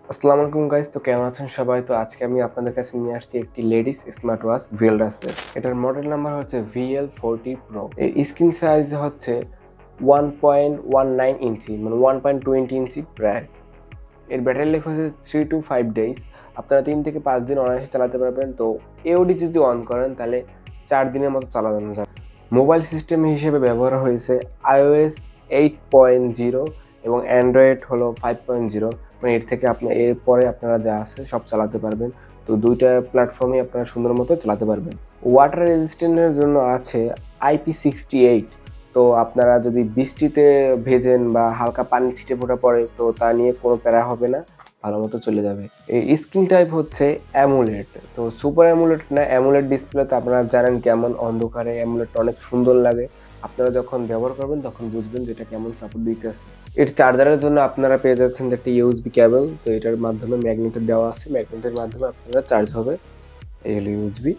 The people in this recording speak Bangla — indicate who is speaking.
Speaker 1: আসসালামু আলাইকুম গাইস, তো কেমন আছেন সবাই? তো আজকে আমি আপনাদের কাছে নিয়ে আসছি একটি লেডিস স্মার্ট ওয়াচ ভিএলডাসের। এটার মডেল নাম্বার হচ্ছে VL40 Pro। এর স্ক্রিন সাইজ হচ্ছে 1.19 ইঞ্চি, মানে 1.20 ইঞ্চি প্রায়। এর ব্যাটারি লাইফ হচ্ছে 3 to 5 ডেজ। আপনারা 3 থেকে 5 দিন অনায়াসে চালাতে পারবেন। তো এওডি যদি অন করেন তাহলে 4 দিনের মতো চালানো যাবে। মোবাইল সিস্টেম হিসেবে ব্যবহার হয়েছে iOS 8.0 এবং অ্যান্ড্রয়েড হলো 5.0। মানে এর থেকে এরপরে আপনারা যা আছে সব চালাতে পারবেন। তো দুইটা প্ল্যাটফর্মে আপনারা সুন্দর মতো চালাতে পারবেন। ওয়াটার রেজিস্ট্যান্টের জন্য আছে IP68। তো আপনারা যদি বৃষ্টিতে ভেজেন বা হালকা পানি ছিটে ফোটা পড়ে তো তা নিয়ে কোনো প্যারা হবে না, ভালো মতো চলে যাবে। এই স্ক্রিন টাইপ হচ্ছে অ্যামুলেট। তো সুপার অ্যামুলেট না, অ্যামুলেট ডিসপ্লে তো আপনারা জানেন কেমন, অন্ধকারে অ্যামুলেটটা অনেক সুন্দর লাগে। আপনারা যখন ব্যবহার করবেন তখন বুঝবেন যে এটা কেমন সাপোর্ট দিতেছে। এর চার্জারের জন্য আপনারা পেয়ে যাচ্ছেন একটা ইউএসবি কেবল। তো এটার মাধ্যমে ম্যাগনেটের দেওয়া আছে, ম্যাগনেটের মাধ্যমে আপনারা চার্জ হবে। এই হলো ইউএসবি।